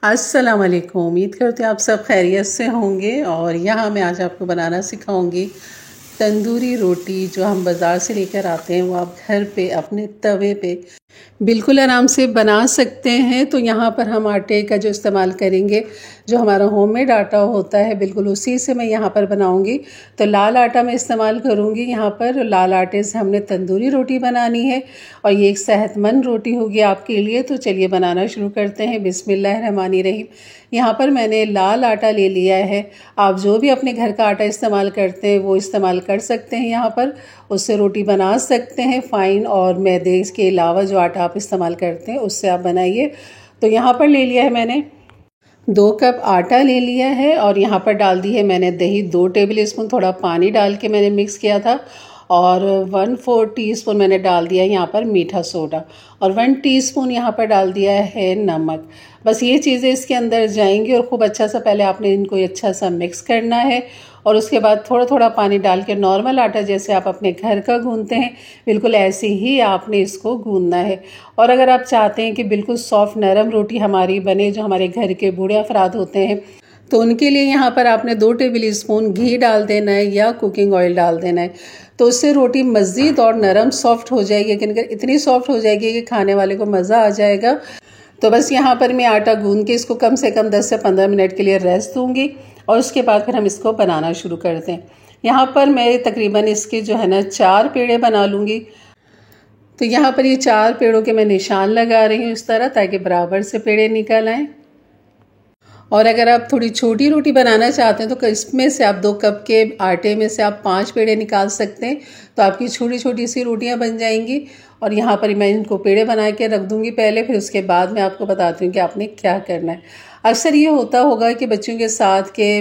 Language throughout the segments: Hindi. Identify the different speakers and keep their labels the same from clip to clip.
Speaker 1: अस्सलाम वालेकुम। उम्मीद करते हैं आप सब खैरियत से होंगे। और यहाँ मैं आज आपको बनाना सिखाऊंगी तंदूरी रोटी। जो हम बाज़ार से लेकर आते हैं वो आप घर पे अपने तवे पे बिल्कुल आराम से बना सकते हैं। तो यहाँ पर हम आटे का जो इस्तेमाल करेंगे, जो हमारा होममेड आटा होता है, बिल्कुल उसी से मैं यहाँ पर बनाऊँगी। तो लाल आटा मैं इस्तेमाल करूँगी यहाँ पर। लाल आटे से हमने तंदूरी रोटी बनानी है और ये एक सेहतमंद रोटी होगी आपके लिए। तो चलिए बनाना शुरू करते हैं। बिस्मिल्लाहिर्रहमानिर्रहीम। यहाँ पर मैंने लाल आटा ले लिया है। आप जो भी अपने घर का आटा इस्तेमाल करते हैं वो इस्तेमाल कर सकते हैं। यहाँ पर उससे रोटी बना सकते हैं फ़ाइन। और मैदे के अलावा जो आटा आप इस्तेमाल करते हैं उससे आप बनाइए। तो यहाँ पर ले लिया है मैंने 2 कप आटा ले लिया है। और यहाँ पर डाल दी है मैंने दही 2 टेबल स्पून, थोड़ा पानी डाल के मैंने मिक्स किया था। और 1/4 टीस्पून मैंने डाल दिया यहाँ पर मीठा सोडा। और 1 टीस्पून यहाँ पर डाल दिया है नमक। बस ये चीज़ें इसके अंदर जाएंगी और खूब अच्छा सा पहले आपने इनको अच्छा सा मिक्स करना है। और उसके बाद थोड़ा थोड़ा पानी डाल के नॉर्मल आटा जैसे आप अपने घर का गूंथते हैं बिल्कुल ऐसे ही आपने इसको गूंदना है। और अगर आप चाहते हैं कि बिल्कुल सॉफ्ट नरम रोटी हमारी बने, जो हमारे घर के बूढ़े अफराद होते हैं, तो उनके लिए यहाँ पर आपने 2 टेबल स्पून घी डाल देना है या कुकिंग ऑयल डाल देना है। तो उससे रोटी मज़ीद और नरम सॉफ्ट हो जाएगी। लेकिन इतनी सॉफ्ट हो जाएगी कि खाने वाले को मज़ा आ जाएगा। तो बस यहाँ पर मैं आटा गूंद के इसको कम से कम 10 से 15 मिनट के लिए रेस्ट दूँगी। और उसके बाद फिर हम इसको बनाना शुरू करते हैं। यहाँ पर मैं तकरीबन इसके जो है ना 4 पेड़े बना लूँगी। तो यहाँ पर ये 4 पेड़ों के मैं निशान लगा रही हूँ इस तरह, ताकि बराबर से पेड़े निकल आएँ। और अगर आप थोड़ी छोटी रोटी बनाना चाहते हैं तो इसमें से आप 2 कप के आटे में से आप 5 पेड़े निकाल सकते हैं। तो आपकी छोटी छोटी सी रोटियां बन जाएंगी। और यहाँ पर मैं इनको पेड़े बना के रख दूँगी पहले, फिर उसके बाद मैं आपको बताती हूँ कि आपने क्या करना है। अक्सर ये होता होगा कि बच्चों के साथ के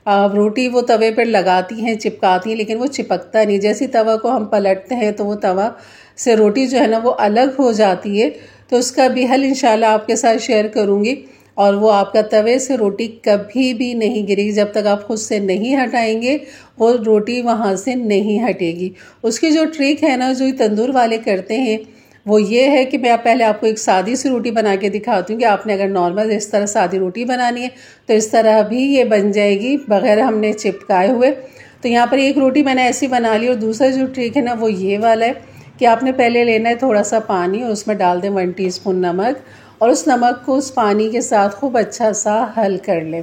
Speaker 1: रोटी वो तवे पर लगाती हैं, चिपकाती हैं, लेकिन वो चिपकता नहीं। जैसे तवा को हम पलटते हैं तो वो तवा से रोटी जो है ना वो अलग हो जाती है। तो उसका भी हल इंशाल्लाह आपके साथ शेयर करूँगी। और वो आपका तवे से रोटी कभी भी नहीं गिरेगी। जब तक आप खुद से नहीं हटाएंगे वो रोटी वहाँ से नहीं हटेगी। उसकी जो ट्रिक है ना, जो तंदूर वाले करते हैं, वो ये है कि मैं पहले आपको एक सादी सी रोटी बना के दिखाती हूँ कि आपने अगर नॉर्मल इस तरह सादी रोटी बनानी है तो इस तरह भी ये बन जाएगी बग़ैर हमने चिपकाए हुए। तो यहाँ पर एक रोटी मैंने ऐसी बना ली। और दूसरा जो ट्रिक है ना वो ये वाला है कि आपने पहले लेना है थोड़ा सा पानी और उसमें डाल दें 1 टीस्पून नमक। और उस नमक को उस पानी के साथ खूब अच्छा सा हल कर लें।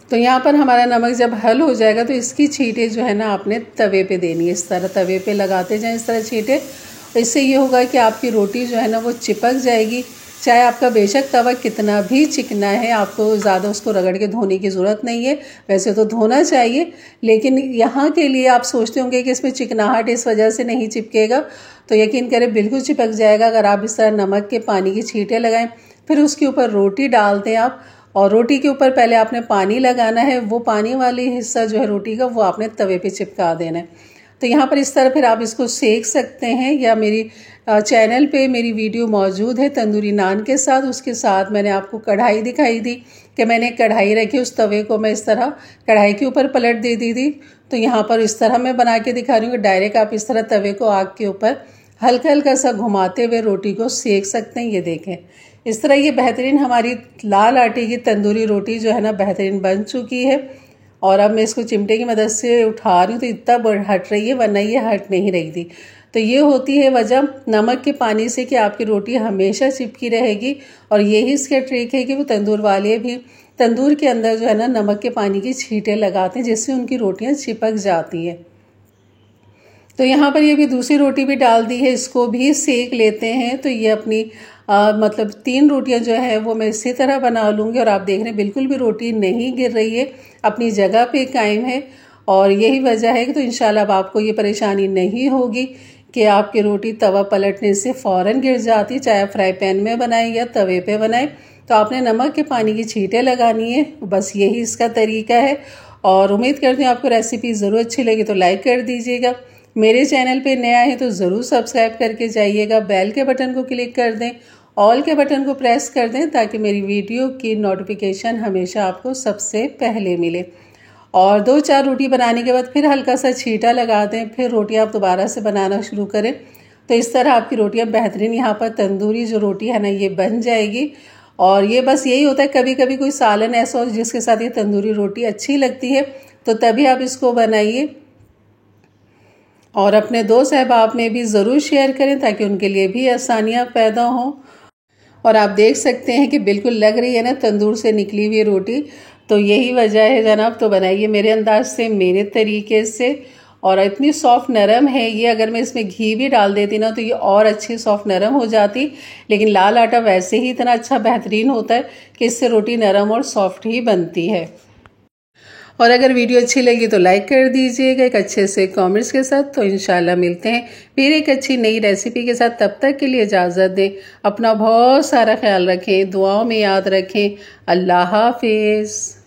Speaker 1: तो यहाँ पर हमारा नमक जब हल हो जाएगा तो इसकी छींटे जो है ना आपने तवे पे देनी है। इस तरह तवे पे लगाते जाएं इस तरह छींटे। इससे ये होगा कि आपकी रोटी जो है ना वो चिपक जाएगी। चाहे आपका बेशक तवा कितना भी चिकना है, आपको ज़्यादा उसको रगड़ के धोने की ज़रूरत नहीं है। वैसे तो धोना चाहिए, लेकिन यहाँ के लिए आप सोचते होंगे कि इसमें चिकनाहट इस वजह से नहीं चिपकेगा। तो यकीन करें बिल्कुल चिपक जाएगा अगर आप इस तरह नमक के पानी की छींटे लगाएं। फिर उसके ऊपर रोटी डाल दें आप। और रोटी के ऊपर पहले आपने पानी लगाना है। वो पानी वाली हिस्सा जो है रोटी का वो आपने तवे पे चिपका देना है। तो यहाँ पर इस तरह फिर आप इसको सेक सकते हैं। या मेरी चैनल पे मेरी वीडियो मौजूद है तंदूरी नान के साथ। उसके साथ मैंने आपको कढ़ाई दिखाई दी कि मैंने कढ़ाई रखी, उस तवे को मैं इस तरह कढ़ाई के ऊपर पलट दे दी थी। तो यहाँ पर इस तरह मैं बना के दिखा रही हूँ कि डायरेक्ट आप इस तरह तवे को आग के ऊपर हल्का हल्का सा घुमाते हुए रोटी को सेक सकते हैं। ये देखें इस तरह ये बेहतरीन हमारी लाल आटे की तंदूरी रोटी जो है ना बेहतरीन बन चुकी है। और अब मैं इसको चिमटे की मदद से उठा रही हूँ तो इतना हट रही है, वरना ये हट नहीं रही थी। तो ये होती है वजह नमक के पानी से कि आपकी रोटी हमेशा चिपकी रहेगी। और यही इसका ट्रिक है कि वो तंदूर वाले भी तंदूर के अंदर जो है ना नमक के पानी की छींटे लगाते हैं, जिससे उनकी रोटियाँ चिपक जाती हैं। तो यहाँ पर ये भी दूसरी रोटी भी डाल दी है, इसको भी सेक लेते हैं। तो ये अपनी मतलब 3 रोटियां जो है वो मैं इसी तरह बना लूँगी। और आप देख रहे हैं बिल्कुल भी रोटी नहीं गिर रही है, अपनी जगह पे कायम है। और यही वजह है कि तो इंशाल्लाह अब आपको ये परेशानी नहीं होगी कि आपकी रोटी तवा पलटने से फ़ौरन गिर जाती, चाहे आप फ्राई पैन में बनाएं या तवे पे बनाएं। तो आपने नमक के पानी की छींटे लगानी है, बस यही इसका तरीका है। और उम्मीद करती हूँ आपको रेसिपी ज़रूर अच्छी लगी तो लाइक कर दीजिएगा। मेरे चैनल पे नया है तो ज़रूर सब्सक्राइब करके जाइएगा। बेल के बटन को क्लिक कर दें, ऑल के बटन को प्रेस कर दें, ताकि मेरी वीडियो की नोटिफिकेशन हमेशा आपको सबसे पहले मिले। और 2-4 रोटी बनाने के बाद फिर हल्का सा छींटा लगा दें, फिर रोटियां आप दोबारा से बनाना शुरू करें। तो इस तरह आपकी रोटियां बेहतरीन यहाँ पर तंदूरी जो रोटी है ना ये बन जाएगी। और ये बस यही होता है, कभी कभी कोई सालन ऐसा हो जिसके साथ ये तंदूरी रोटी अच्छी लगती है तो तभी आप इसको बनाइए। और अपने दोस्त अहबाब में भी ज़रूर शेयर करें ताकि उनके लिए भी आसानियाँ पैदा हों। और आप देख सकते हैं कि बिल्कुल लग रही है ना तंदूर से निकली हुई रोटी, तो यही वजह है जनाब। तो बनाइए मेरे अंदाज से, मेरे तरीके से। और इतनी सॉफ्ट नरम है ये, अगर मैं इसमें घी भी डाल देती ना तो ये और अच्छी सॉफ्ट नरम हो जाती। लेकिन लाल आटा वैसे ही इतना अच्छा बेहतरीन होता है कि इससे रोटी नरम और सॉफ्ट ही बनती है। और अगर वीडियो अच्छी लगी तो लाइक कर दीजिएगा एक अच्छे से कमेंट्स के साथ। तो इंशाल्लाह मिलते हैं फिर एक अच्छी नई रेसिपी के साथ। तब तक के लिए इजाज़त दें। अपना बहुत सारा ख्याल रखें, दुआओं में याद रखें। अल्लाह हाफिज़।